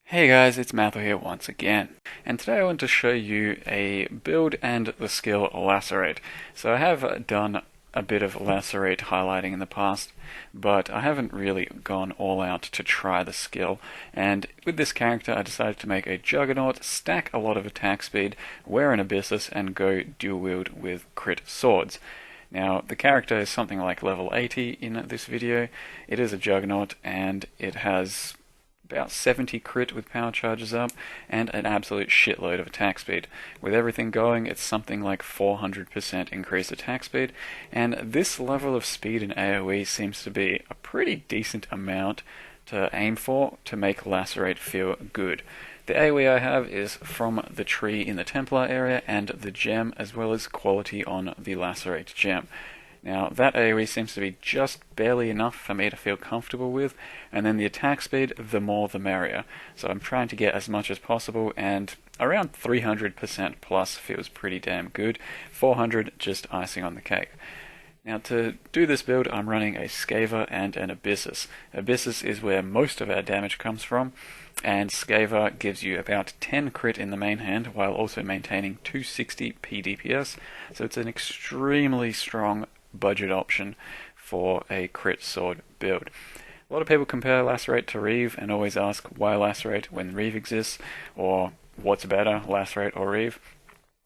Hey guys, it's Matthew here once again, and today I want to show you a build and the skill Lacerate. So I have done a bit of Lacerate highlighting in the past, but I haven't really gone all out to try the skill, and with this character I decided to make a Juggernaut, stack a lot of attack speed, wear an Abyssus, and go dual wield with crit swords. Now, the character is something like level 80 in this video. It is a Juggernaut, and it has about 70 crit with power charges up, and an absolute shitload of attack speed. With everything going, it's something like 400% increased attack speed, and this level of speed in AoE seems to be a pretty decent amount to aim for to make Lacerate feel good. The AoE I have is from the tree in the Templar area and the gem, as well as quality on the Lacerate gem. Now, that AoE seems to be just barely enough for me to feel comfortable with, and then the attack speed, the more the merrier. So I'm trying to get as much as possible, and around 300% plus feels pretty damn good. 400 just icing on the cake. Now, to do this build, I'm running a Scaver and an Abyssus. Abyssus is where most of our damage comes from, and Scaver gives you about 10 crit in the main hand while also maintaining 260 PDPS, so it's an extremely strong budget option for a crit sword build. A lot of people compare Lacerate to Reeve and always ask why Lacerate when Reeve exists, or what's better, Lacerate or Reeve.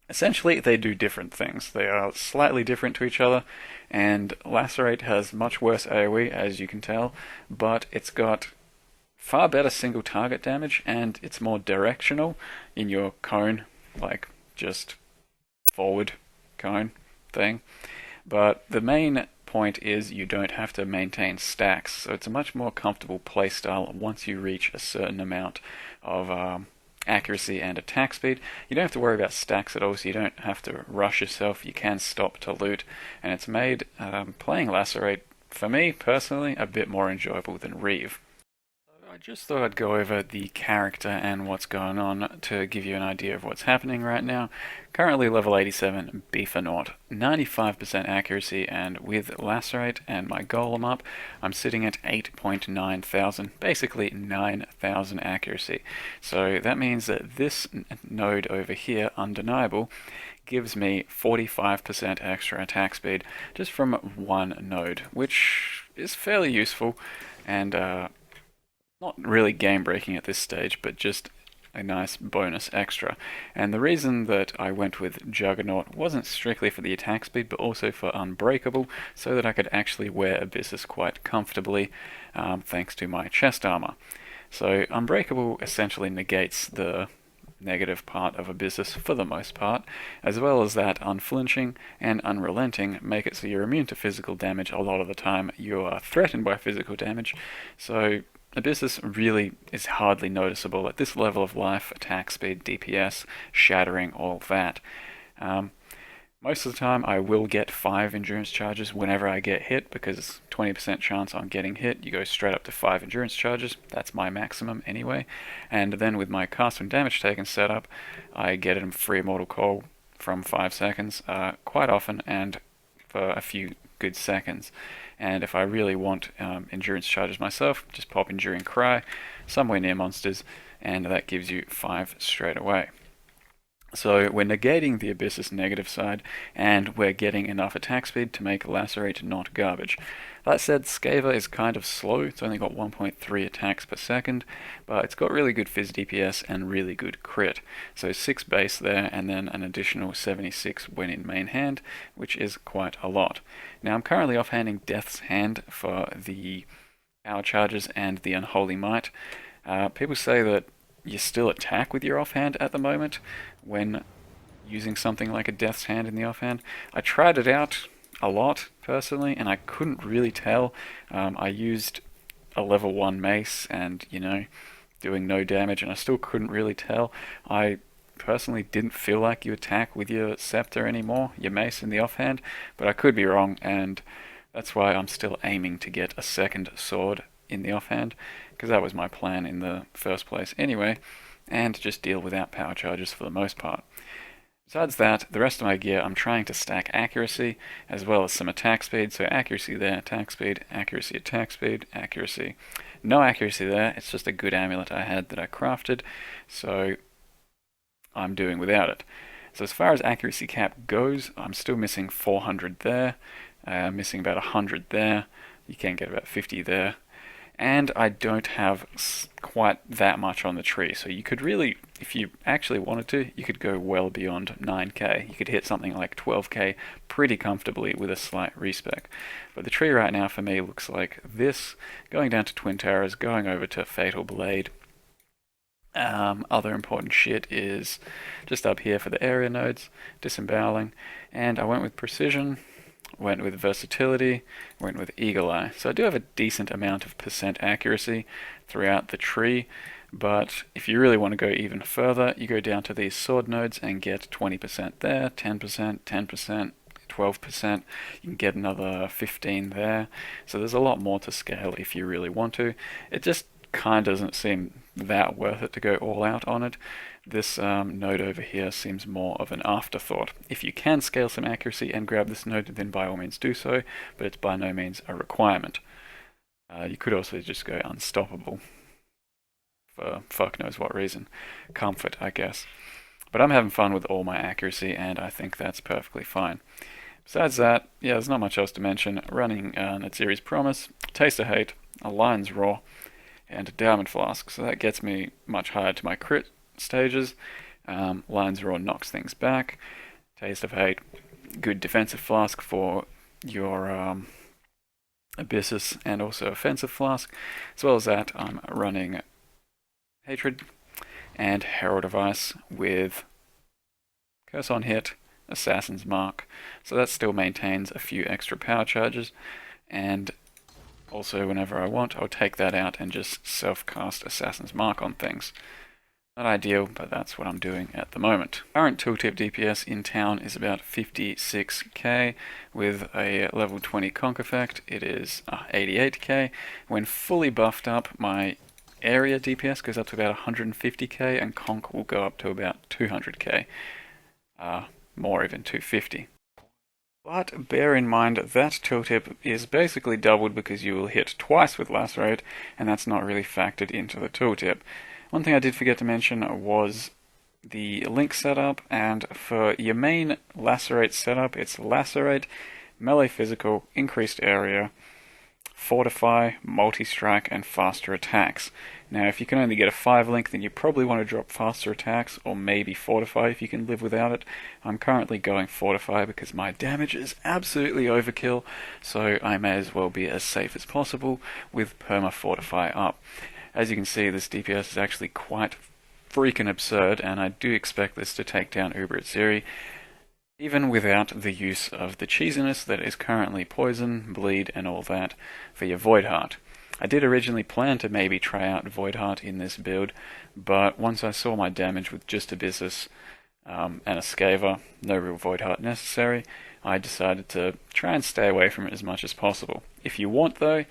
Essentially, they do different things. They are slightly different to each other, and Lacerate has much worse AoE, as you can tell, but it's got far better single target damage, and it's more directional in your cone, like just forward cone thing. But the main point is you don't have to maintain stacks, so it's a much more comfortable playstyle once you reach a certain amount of accuracy and attack speed. You don't have to worry about stacks at all, so you don't have to rush yourself. You can stop to loot, and it's made playing Lacerate, for me personally, a bit more enjoyable than Reeve. I just thought I'd go over the character and what's going on to give you an idea of what's happening right now. Currently level 87, Beefanaut, 95% accuracy, and with Lacerate and my Golem up, I'm sitting at 8.9 thousand, basically 9,000 accuracy. So that means that this node over here, Undeniable, gives me 45% extra attack speed just from one node, which is fairly useful and not really game breaking at this stage, but just a nice bonus extra. And the reason that I went with Juggernaut wasn't strictly for the attack speed, but also for Unbreakable, so that I could actually wear Abyssus quite comfortably, thanks to my chest armor. So Unbreakable essentially negates the negative part of Abyssus for the most part, as well as that Unflinching and Unrelenting make it so you're immune to physical damage a lot of the time. You are threatened by physical damage, so Abyssus really is hardly noticeable at this level of life, attack speed, DPS, shattering, all that. Most of the time I will get 5 endurance charges whenever I get hit, because 20% chance on getting hit, you go straight up to 5 endurance charges. That's my maximum anyway. And then with my cast when damage taken setup, I get a free Immortal Coil from 5 seconds quite often, and for a few good seconds. And if I really want endurance charges myself, just pop Enduring Cry somewhere near monsters, and that gives you 5 straight away. So we're negating the Abyssus negative side, and we're getting enough attack speed to make Lacerate not garbage. That said, Scaver is kind of slow. It's only got 1.3 attacks per second, but it's got really good Fizz DPS and really good crit. So 6 base there, and then an additional 76 when in main hand, which is quite a lot. Now I'm currently offhanding Death's Hand for the power charges and the Unholy Might. People say that you still attack with your offhand at the moment when using something like a Death's Hand in the offhand. I tried it out a lot personally, and I couldn't really tell. I used a level 1 mace and, doing no damage, and I still couldn't really tell. I personally didn't feel like you attack with your scepter anymore, your mace in the offhand, but I could be wrong, and that's why I'm still aiming to get a second sword in the offhand, because that was my plan in the first place anyway, and just deal without power charges for the most part. Besides that, the rest of my gear I'm trying to stack accuracy as well as some attack speed. So accuracy there, attack speed, accuracy. No accuracy there, it's just a good amulet I had that I crafted, so I'm doing without it. So as far as accuracy cap goes, I'm still missing 400 there, missing about 100 there, you can get about 50 there, and I don't have quite that much on the tree, so you could really, if you actually wanted to, you could go well beyond 9k. You could hit something like 12k pretty comfortably with a slight respec. But the tree right now for me looks like this, going down to Twin Towers, going over to Fatal Blade. Other important shit is just up here for the area nodes, disemboweling, and I went with precision, went with versatility, went with eagle eye. So I do have a decent amount of percent accuracy throughout the tree, but if you really want to go even further, you go down to these sword nodes and get 20% there, 10%, 10%, 12%, you can get another 15 there. So there's a lot more to scale if you really want to. It just kind of doesn't seem that worth it to go all out on it. This node over here seems more of an afterthought. If you can scale some accuracy and grab this node, then by all means do so, but it's by no means a requirement. You could also just go unstoppable for fuck knows what reason. Comfort, I guess. But I'm having fun with all my accuracy, and I think that's perfectly fine. Besides that, yeah, there's not much else to mention. Running Natsiri's Promise, Taste of Hate, a Lion's Roar, and a Diamond Flask, so that gets me much higher to my crit stages. Lion's Roar knocks things back. Taste of Hate, good defensive flask for your Abyssus and also offensive flask. As well as that, I'm running Hatred and Herald of Ice with Curse on Hit, Assassin's Mark, so that still maintains a few extra power charges, and also whenever I want, I'll take that out and just self-cast Assassin's Mark on things. Not ideal, but that's what I'm doing at the moment. Current tooltip DPS in town is about 56k. With a level 20 conk effect, it is 88k. When fully buffed up, my area DPS goes up to about 150k, and conk will go up to about 200k. More even 250. But bear in mind that tooltip is basically doubled because you will hit twice with Lacerate, and that's not really factored into the tooltip. One thing I did forget to mention was the link setup, and for your main Lacerate setup, it's Lacerate, melee physical, increased area, fortify, multi-strike, and faster attacks. Now, if you can only get a 5 link, then you probably want to drop faster attacks, or maybe fortify if you can live without it. I'm currently going fortify because my damage is absolutely overkill, so I may as well be as safe as possible with perma fortify up. As you can see, this DPS is actually quite freaking absurd, and I do expect this to take down Abyssus, even without the use of the cheesiness that is currently poison, bleed, and all that for your Void Heart. I did originally plan to maybe try out Void Heart in this build, but once I saw my damage with just Abyssus and a Scaver, no real Void Heart necessary, I decided to try and stay away from it as much as possible. If you want, though,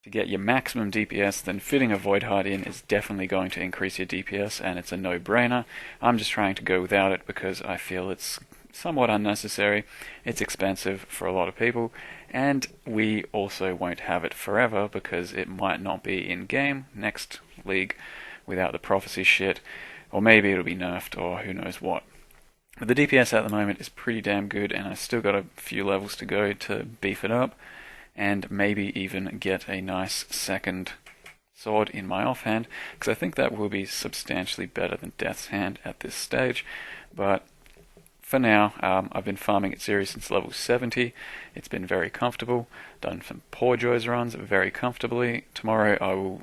to get your maximum DPS, then fitting a Void Heart in is definitely going to increase your DPS, and it's a no-brainer. I'm just trying to go without it because I feel it's somewhat unnecessary, it's expensive for a lot of people, and we also won't have it forever because it might not be in-game next league without the prophecy shit, or maybe it'll be nerfed, or who knows what. But the DPS at the moment is pretty damn good, and I've still got a few levels to go to beef it up, and maybe even get a nice second sword in my offhand, because I think that will be substantially better than Death's Hand at this stage. But for now, I've been farming at Zeri since level 70. It's been very comfortable. Done some Poor Joys runs very comfortably. Tomorrow I will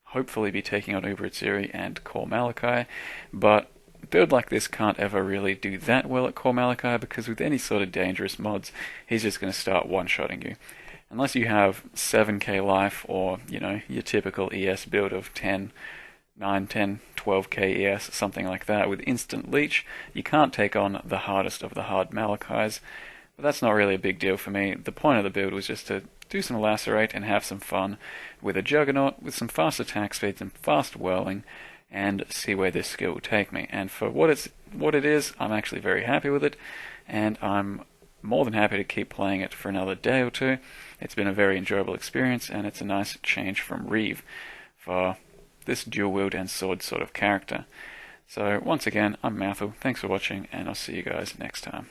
hopefully be taking on Zeri and Core Malachi, but a build like this can't ever really do that well at Core Malachi because with any sort of dangerous mods, he's just going to start one-shotting you. Unless you have 7k life or, you know, your typical ES build of 9, 10, 12k ES, something like that, with instant leech, you can't take on the hardest of the hard Malachis. But that's not really a big deal for me. The point of the build was just to do some Lacerate and have some fun with a Juggernaut with some fast attack speeds and fast whirling, and see where this skill will take me. And for what it is, I'm actually very happy with it, and I'm more than happy to keep playing it for another day or two. It's been a very enjoyable experience, and it's a nice change from Reeve for this dual wield and sword sort of character. So once again, I'm Mathil, thanks for watching, and I'll see you guys next time.